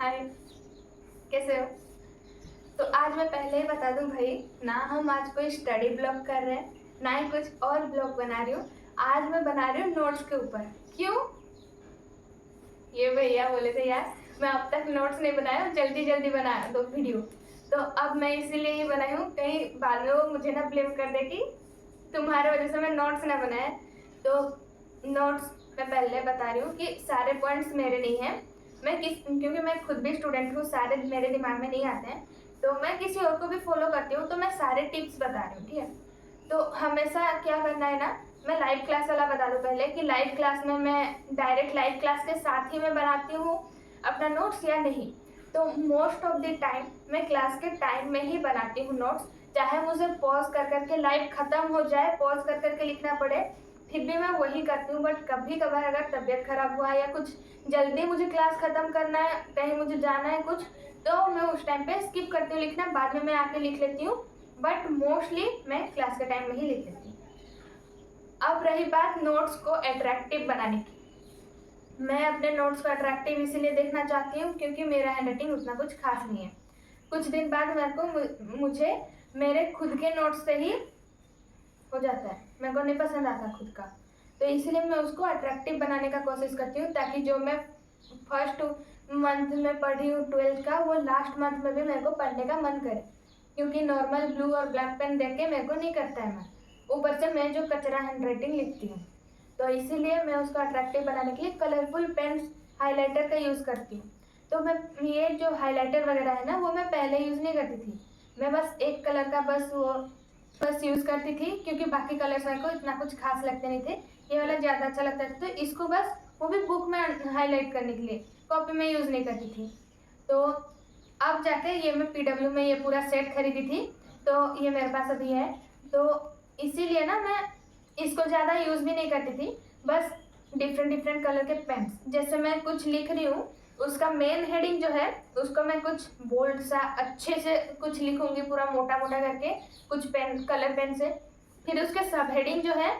हाय, कैसे हो? तो आज मैं पहले ही बता दूं भाई, ना हम आज कोई स्टडी ब्लॉग कर रहे हैं, ना ही कुछ और ब्लॉग बना रही हूँ। आज मैं बना रही हूँ नोट्स के ऊपर। क्यों? ये भैया बोले थे यार मैं अब तक नोट्स नहीं बनाया, जल्दी जल्दी बना दो वीडियो। तो अब मैं इसीलिए ही बनाई हूँ, कहीं बाद में वो मुझे ना ब्लेम कर दे कि तुम्हारे वजह से मैं नोट्स ना बनाया। तो नोट्स मैं पहले बता रही हूँ कि सारे पॉइंट्स मेरे नहीं हैं। क्योंकि मैं खुद भी स्टूडेंट हूँ, सारे मेरे दिमाग में नहीं आते हैं, तो मैं किसी और को भी फॉलो करती हूँ, तो मैं सारे टिप्स बता रही हूँ, ठीक है। तो हमेशा क्या करना है ना, मैं लाइव क्लास वाला बता दूँ पहले कि लाइव क्लास में मैं डायरेक्ट लाइव क्लास के साथ ही मैं बनाती हूँ अपना नोट्स या नहीं। तो मोस्ट ऑफ द टाइम मैं क्लास के टाइम में ही बनाती हूँ नोट्स, चाहे मुझे पॉज कर करके लाइव खत्म हो जाए, पॉज कर करके लिखना पड़े, फिर भी मैं वही करती हूँ। बट कभी कभार अगर तबीयत खराब हुआ या कुछ जल्दी मुझे क्लास खत्म करना है, कहीं मुझे जाना है कुछ, तो मैं उस टाइम पे स्किप करती हूँ लिखना, बाद में मैं आके लिख लेती हूँ। बट मोस्टली मैं क्लास के टाइम में ही लिख लेती हूँ। अब रही बात नोट्स को अट्रैक्टिव बनाने की। मैं अपने नोट्स को अट्रैक्टिव इसीलिए देखना चाहती हूँ क्योंकि मेरा हैंडराइटिंग उतना कुछ खास नहीं है। कुछ दिन बाद मुझे मेरे खुद के नोट्स से ही हो जाता है, मेरे को नहीं पसंद आता खुद का। तो इसीलिए मैं उसको अट्रैक्टिव बनाने का कोशिश करती हूँ, ताकि जो मैं फर्स्ट मंथ में पढ़ी हूँ 12th का, वो लास्ट मंथ में भी मेरे को पढ़ने का मन करे। क्योंकि नॉर्मल ब्लू और ब्लैक पेन देख के मेरे को नहीं करता है मन, ऊपर से मैं जो कचरा हैंडराइटिंग लिखती हूँ। तो इसीलिए मैं उसको अट्रैक्टिव बनाने के लिए कलरफुल पेन्स, हाइलाइटर का यूज़ करती हूँ। तो मैं ये जो हाइलाइटर वगैरह है ना, वो मैं पहले यूज़ नहीं करती थी। मैं बस एक कलर का बस यूज़ करती थी, क्योंकि बाकी कलर्स मेरे को इतना कुछ खास लगते नहीं थे। ये वाला ज़्यादा अच्छा लगता था, तो इसको बस वो भी बुक में हाईलाइट करने के लिए, कॉपी में यूज़ नहीं करती थी। तो अब जाके ये मैं PW में ये पूरा सेट खरीदी थी, तो ये मेरे पास अभी है। तो इसीलिए ना मैं इसको ज़्यादा यूज़ भी नहीं करती थी, बस डिफरेंट डिफरेंट कलर के पेन्स, जैसे मैं कुछ लिख रही हूँ उसका मेन हेडिंग जो है उसको मैं कुछ बोल्ड सा अच्छे से कुछ लिखूंगी, पूरा मोटा मोटा करके कुछ पेन, कलर पेन से। फिर उसके सब हेडिंग जो है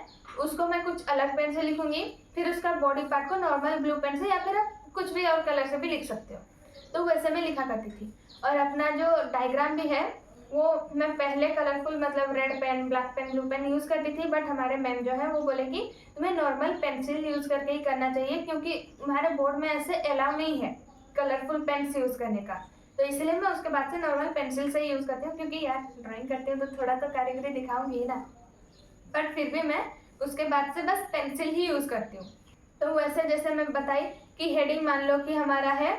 उसको मैं कुछ अलग पेन से लिखूंगी। फिर उसका बॉडी पार्ट को नॉर्मल ब्लू पेन से, या फिर आप कुछ भी और कलर से भी लिख सकते हो। तो वैसे मैं लिखा करती थी। और अपना जो डायग्राम भी है वो मैं पहले कलरफुल, मतलब red pen, black pen, blue pen use करती थी, बट हमारे मैम जो है वो बोले कि तुम्हें नॉर्मल पेंसिल यूज़ करके ही करना चाहिए, क्योंकि हमारे बोर्ड में ऐसे अलाउ नहीं है कलरफुल पेन्स यूज़ करने का। तो इसलिए मैं उसके बाद से नॉर्मल पेंसिल से ही यूज़ करती हूँ, क्योंकि यार ड्राइंग करती हूँ तो थोड़ा तो कारीगरी दिखाऊंगी ना। बट फिर भी मैं उसके बाद से बस पेंसिल ही यूज़ करती हूँ। तो वैसे जैसे मैं बताई कि हेडिंग मान लो कि हमारा है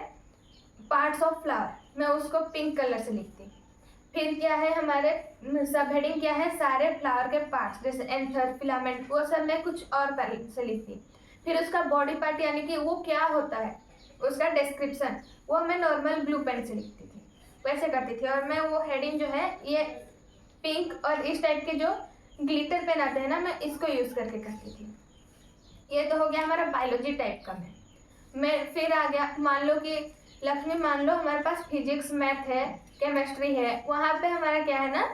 पार्ट्स ऑफ फ्लावर, मैं उसको पिंक कलर से लिखती। फिर क्या है हमारे सब हेडिंग क्या है, सारे फ्लावर के पार्ट्स, जैसे एंथर, फिलामेंट, वो सब मैं कुछ और कलर से लिखती। फिर उसका बॉडी पार्ट यानी कि वो क्या होता है, उसका डिस्क्रिप्शन, वो मैं नॉर्मल ब्लू पेन से लिखती थी, वैसे करती थी। और मैं वो हेडिंग जो है ये पिंक और इस टाइप के जो ग्लिटर पेन आते हैं ना, मैं इसको यूज़ करके करती थी। ये तो हो गया हमारा बायोलॉजी टाइप का। मैं फिर आ गया, मान लो कि लक्ष्मी, मान लो हमारे पास फिजिक्स, मैथ है, केमिस्ट्री है, वहाँ पे हमारा क्या है ना,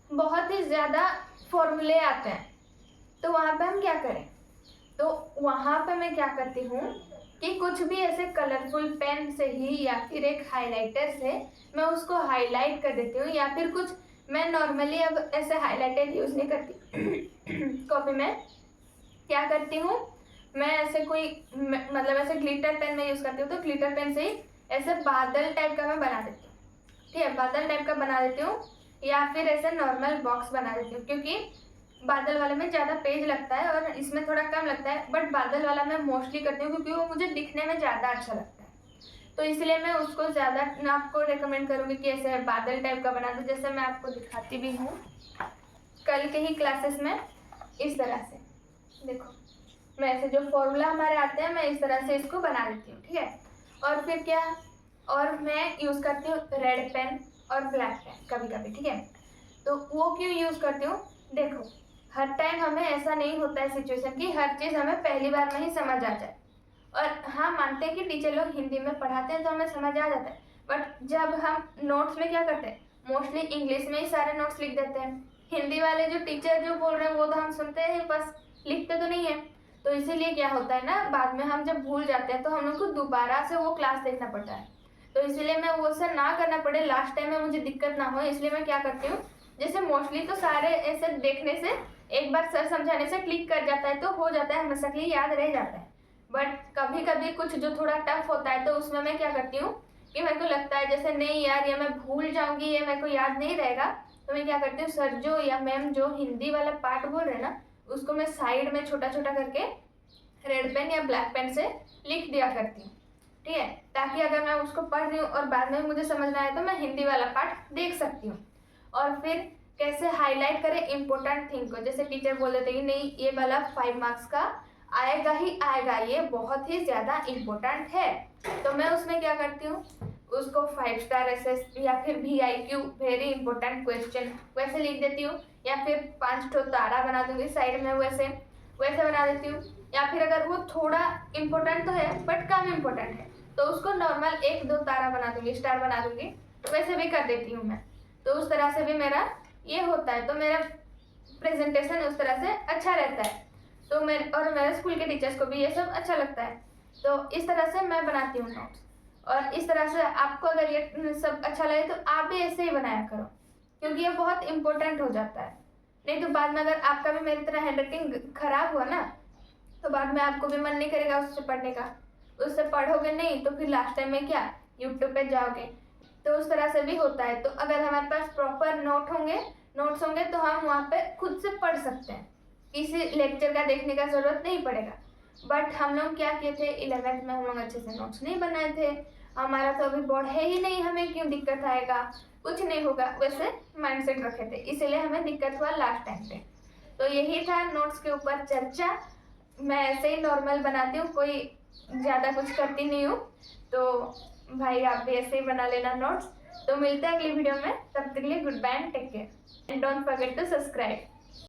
बहुत ही ज़्यादा फॉर्मूले आते हैं। तो वहाँ पे हम क्या करें, तो वहाँ पे मैं क्या करती हूँ कि कुछ भी ऐसे कलरफुल पेन से ही या फिर एक हाइलाइटर से मैं उसको हाईलाइट कर देती हूँ। या फिर कुछ मैं नॉर्मली अब ऐसे हाइलाइटर यूज़ नहीं करती कॉपी में, क्या करती हूँ मैं ऐसे कोई मतलब ऐसे ग्लिटर पेन में यूज़ करती हूँ, तो ग्लिटर पेन से ही ऐसे बादल टाइप का मैं बना देती हूँ, ठीक है, बादल टाइप का बना देती हूँ। या फिर ऐसे नॉर्मल बॉक्स बना देती हूँ, क्योंकि बादल वाले में ज़्यादा पेज लगता है और इसमें थोड़ा कम लगता है, बट बादल वाला मैं मोस्टली करती हूँ क्योंकि वो मुझे दिखने में ज़्यादा अच्छा लगता है। तो इसलिए मैं उसको ज़्यादा आपको रिकमेंड करूँगी कि ऐसे बादल टाइप का बना दो, जैसे मैं आपको दिखाती भी हूँ कल के ही क्लासेस में। इस तरह से देखो, मैं ऐसे जो फॉर्मूला हमारे आते हैं मैं इस तरह से इसको बना देती हूँ, ठीक है। और फिर क्या, और मैं यूज़ करती हूँ रेड पेन और ब्लैक पेन कभी कभी, ठीक है। तो वो क्यों यूज़ करती हूँ, देखो हर टाइम हमें ऐसा नहीं होता है सिचुएशन कि हर चीज़ हमें पहली बार में ही समझ आ जाए। और हाँ, मानते हैं कि टीचर लोग हिंदी में पढ़ाते हैं तो हमें समझ आ जाता है, बट जब हम नोट्स में क्या करते हैं, मोस्टली इंग्लिश में ही सारे नोट्स लिख देते हैं। हिंदी वाले जो टीचर जो बोल रहे हैं वो तो हम सुनते हैं, बस लिखते तो नहीं है। तो इसीलिए क्या होता है ना, बाद में हम जब भूल जाते हैं तो हम लोग को दोबारा से वो क्लास देखना पड़ता है। तो इसलिए मैं वो सब ना करना पड़े, लास्ट टाइम में मुझे दिक्कत ना हो, इसलिए मैं क्या करती हूँ, जैसे मोस्टली तो सारे ऐसे देखने से एक बार सर समझाने से क्लिक कर जाता है तो हो जाता है, हमेशा के लिए याद रह जाता है। बट कभी कभी कुछ जो थोड़ा टफ होता है तो उसमें मैं क्या करती हूँ कि मेरे को लगता है जैसे नहीं यार ये मैं भूल जाऊंगी, ये मेरे को याद नहीं रहेगा, तो मैं क्या करती हूँ, सर जो या मैम जो हिंदी वाला पार्ट बोल रहे हैं ना, उसको मैं साइड में छोटा छोटा करके रेड पेन या ब्लैक पेन से लिख दिया करती हूँ, ठीक है, ताकि अगर मैं उसको पढ़ रही हूँ और बाद में मुझे समझ ना आए तो मैं हिंदी वाला पार्ट देख सकती हूँ। और फिर कैसे हाईलाइट करें इम्पोर्टेंट थिंग को, जैसे टीचर बोल देते कि नहीं ये वाला 5 मार्क्स का आएगा ही आएगा, ये बहुत ही ज़्यादा इम्पोर्टेंट है, तो मैं उसमें क्या करती हूँ, उसको 5 स्टार ऐसे या फिर VIQ वेरी इंपॉर्टेंट क्वेश्चन वैसे लिख देती हूँ, या फिर 5 ठो तारा बना दूंगी साइड में वैसे बना देती हूँ। या फिर अगर वो थोड़ा इम्पोर्टेंट तो है बट कम इम्पोर्टेंट है तो उसको नॉर्मल 1-2 तारा बना दूंगी, स्टार बना दूंगी, वैसे भी कर देती हूँ मैं। तो उस तरह से भी मेरा ये होता है, तो मेरा प्रेजेंटेशन उस तरह से अच्छा रहता है, तो मेरे स्कूल के टीचर्स को भी ये सब अच्छा लगता है। तो इस तरह से मैं बनाती हूँ नोट्स, और इस तरह से आपको अगर ये सब अच्छा लगे तो आप भी ऐसे ही बनाया करो, क्योंकि ये बहुत इंपॉर्टेंट हो जाता है। नहीं तो बाद में अगर आपका भी मेरी तरह हैंडराइटिंग खराब हुआ ना, तो बाद में आपको भी मन नहीं करेगा उससे पढ़ने का, उससे पढ़ोगे नहीं तो फिर लास्ट टाइम में क्या यूट्यूब पे जाओगे, तो उस तरह से भी होता है। तो अगर हमारे पास प्रॉपर नोट्स होंगे तो हम वहाँ पे खुद से पढ़ सकते हैं, किसी लेक्चर का देखने का ज़रूरत नहीं पड़ेगा। बट हम लोग क्या किए थे 11th में, हम लोग अच्छे से नोट्स नहीं बनाए थे, हमारा तो अभी बोर्ड है ही नहीं, हमें क्यों दिक्कत आएगा, कुछ नहीं होगा, वैसे माइंडसेट रखे थे, इसीलिए हमें दिक्कत हुआ लास्ट टाइम पे। तो यही था नोट्स के ऊपर चर्चा। मैं ऐसे ही नॉर्मल बनाती हूँ, कोई ज़्यादा कुछ करती नहीं हूँ, तो भाई आप भी ऐसे ही बना लेना नोट्स। तो मिलते हैं अगली वीडियो में, तब तक के लिए goodbye and take care and don't forget to subscribe.